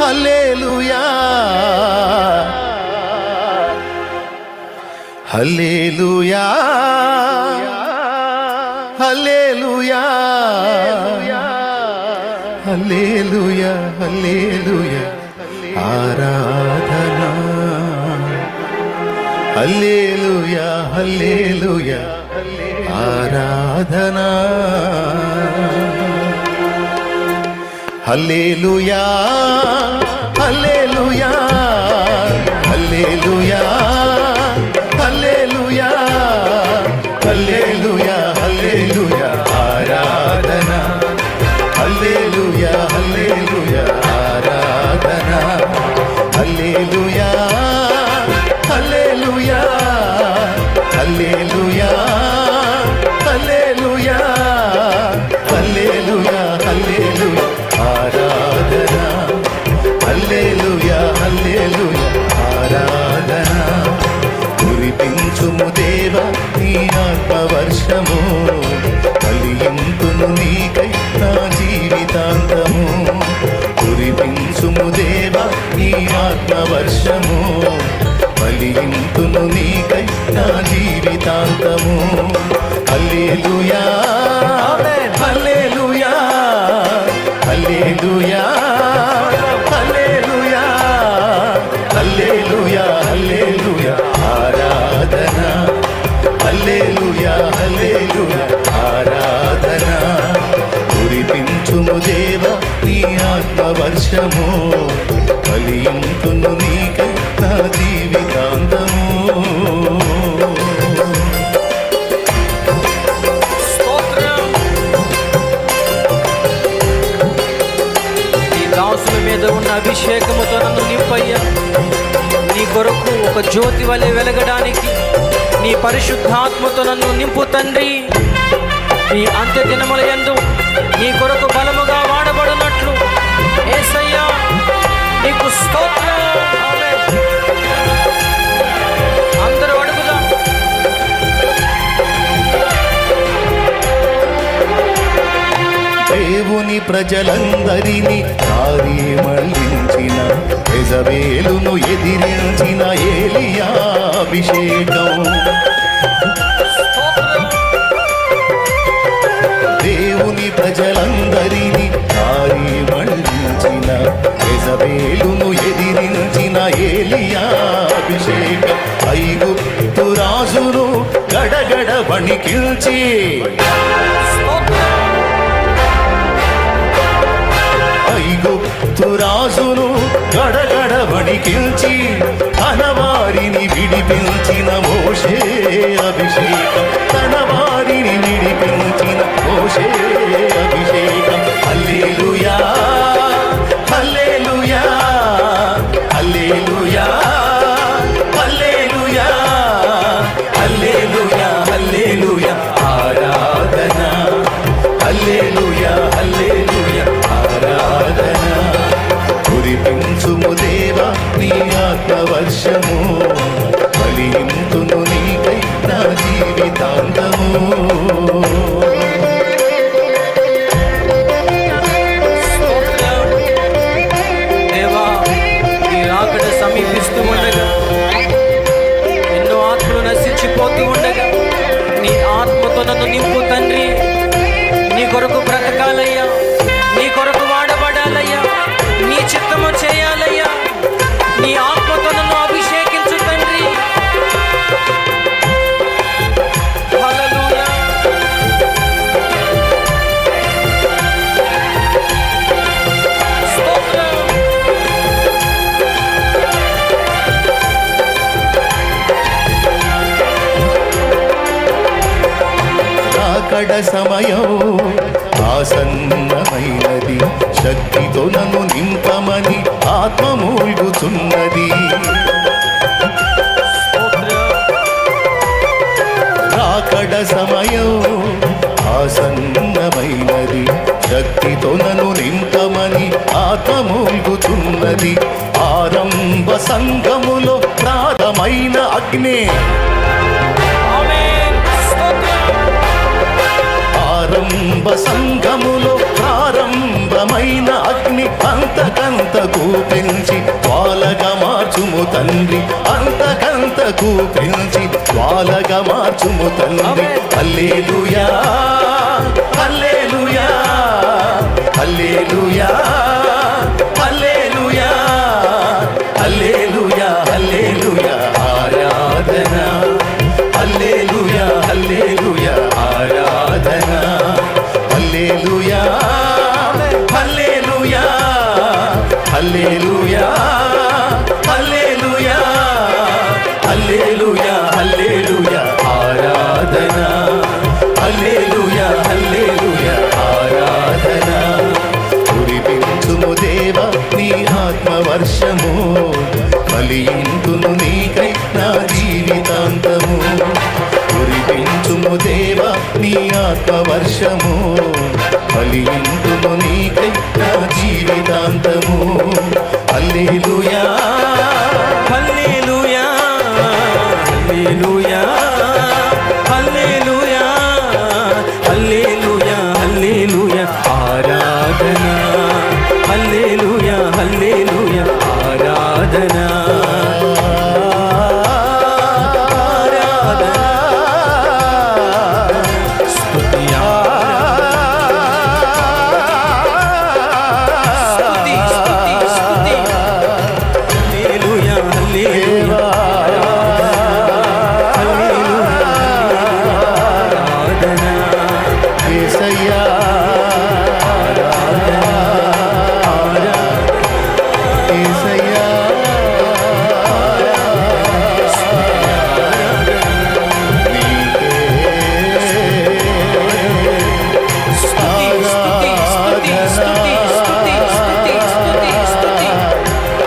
హల్లెలూయా హల్లెలూయా హల్లెలూయా హల్లెలూయా హల్లెలూయా ఆరాధనా హల్లెలూయా హల్లెలూయా ఆరాధనా హల్లెలూయా హల్లెలూయా హల్లెలూయా హల్లెలూయా హల్లెలూయా హల్లెలూయా ఆరాధనా హల్లెలూయా హల్లెలూయా ఆరాధనా హల్లెలూయా హల్లెలూయా హల్లెలూయా హల్లెలూయా హల్లెలూయా హల్లెలూయా ఆరాధనా హల్లెలూయా హల్లెలూయా ఆరాధనా కురిపించుము దేవా నీ ఆత్మవర్షము ఫలింతును నీకై నా జీవితాంతము కురిపించుము దేవా నీ ఆత్మవర్షము ఫలింతును నీకై నా జీవితాంతము హల్లెలూయా హల్లెలూయా హల్లెలూయా హల్లెలూయా హల్లెలూయా హల్లెలూయా ఆరాధనా హల్లెలూయా హల్లెలూయా ఆరాధనా కురిపించుము దేవా నీ ఆత్మవర్షము ఫలింతును నీకై నా జీవితాంతము మీద ఉన్న అభిషేకముతో నన్ను నింపయ్యా. నీ కొరకు ఒక జ్యోతి వలె వెలగడానికి నీ పరిశుద్ధాత్మతో నన్ను నింపు తండ్రి. నీ అంత్య దినముల యందు నీ కొరకు బలముగా వాడబడినట్లు యేసయ్యా నీకు స్తోత్రం. అందరూ అడుగుదాం. దేవుని ప్రజలందరినీ దారి మళ్లించిన యెజబేలును ఎదిరించిన ఏలియా అభిషేకం. దేవుని ప్రజలందరినీ దారి మళ్లించిన యెజబేలును ఎదిరించిన ఏలియా అభిషేకం. ఐగుప్తు రాజును గడగడ వణికిల్చి ఐగుప్తు రాజును గడగడ వణికిల్చి తన వారిని విడిపించిన మోషే అభిషేకం. తన వారిని విడిపించిన మోషే అభిషేకం. హల్లెలూయా హల్లెలూయా హల్లెలూయా హల్లెలూయా హల్లెలూయా హల్లెలూయా ఆరాధనా హల్లెలూయా హల్లెలూయా ఆరాధనా కురిపించుము దేవా నీ ఆత్మవర్షము ఫలింతును నీకై నా జీవితాంతము. దేవా నీ రాకడ సమీపిస్తూ ఉండగా ఎన్నో ఆత్మలు నశించిపోతూ ఉండగా నీ ఆత్మతో నన్ను నింపు తండ్రి. నీ కొరకు బ్రతకాలయ్యా, నీ కొరకు వాడబడాలయ్యా, నీ చిత్తము చేయాలయ్యా. నీ ఆత్మతో నన్ను అభిషేకించు తండ్రి. హల్లెలూయా స్తోత్రం. రాకడ సమయం ఆసన్నమైనది, శక్తితో నన్ను నింపమని ఆత్మ మూల్గుచున్నది. రాకడ సమయం ఆసన్నమైనది, శక్తితో నన్ను నింపమని ఆత్మ మూల్గుచున్నది. ఆరంభ సంఘములో ప్రాధమైన అగ్ని ఆరంభ సంఘములో ప్రారంభ ప్రాణమైన అగ్ని అంతకంతకు పెంచి జ్వాలగా మార్చుము తండ్రి, అంతకంతకు పెంచి జ్వాలగా మార్చుము తండ్రి. హల్లెలూయా హల్లెలూయా హల్లెలూయా హల్లెలూయా హల్లెలూయా హల్లెలూయా ఆరాధన, హల్లెలూయా హల్లెలూయా ఆరాధన, హల్లెలూయా హల్లెలూయా హల్లెలూయా హల్లెలూయా హల్లెలూయా హల్లెలూయా ఆరాధన, హల్లెలూయా హల్లెలూయా ఆరాధన. కురిపించుము దేవా నీ ఆత్మవర్షము, ఫలింతును నీకై నా జీవితాంతము. కురిపించుము దేవా నీ ఆత్మవర్షము, ఫలింతును నీకై నా జీవితాంతము. హల్లెలూయా హల్లెలూయా హల్లెలూయా హల్లెలూయా హల్లెలూయా హల్లెలూయా ఆరాధన, హల్లెలూయా హల్లెలూయా ఆరాధన.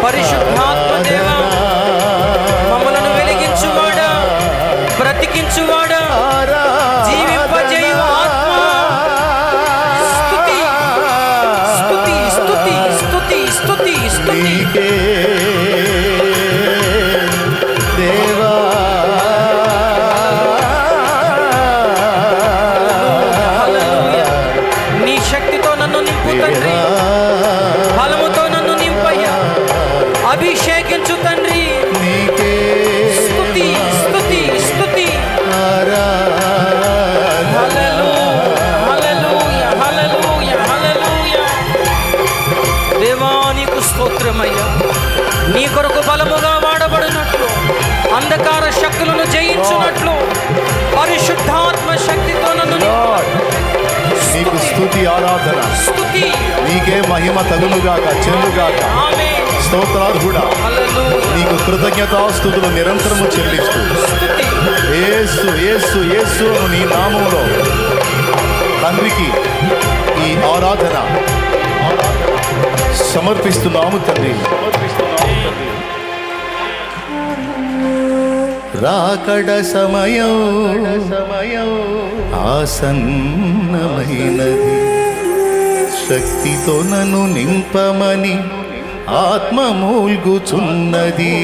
పరిశుద్ధాత్మ దేవా, మమ్మలను వెలిగించువాడా, బ్రతికించువాడా, జీవింపజేయు ఆత్మ, స్తుతి స్తుతి స్తుతి స్తుతి స్తుతి స్తుతి. దేవా హల్లెలూయా. నీ శక్తితో నన్ను నింపు తండ్రి, బలముతో నన్ను నింపయ్యా, అభిషేకించు తండ్రి. స్తుతి స్తుతి స్తుతి. హల్లెలూయా హల్లెలూయా హల్లెలూయా. దేవా నీకు స్తోత్రమయ్యా. నీ కొరకు బలముగా వాడబడినట్లు, అంధకార శక్తులను జయించున్నట్లు పరిశుద్ధాత్మ శక్తితో నన్ను నీకు స్తుతి ఆరాధన, స్తుతి. నీకే మహిమ తగులుగాక చెల్లుగాక. ఆమేన్. స్తోత్రార్హుడా, హల్లెలూయా. నీకు కృతజ్ఞతాస్తుతులు నిరంతరము చెల్లిస్తూ స్తుతి. యేసు యేసు యేసు అను నీ నామములో తండ్రికి ఈ ఆరాధన సమర్పిస్తున్నాము తండ్రి. రాకడ సమయం ఆసన్నమైనది, శక్తితో నన్ను నింపమని ఆత్మ మూల్గుచున్నది.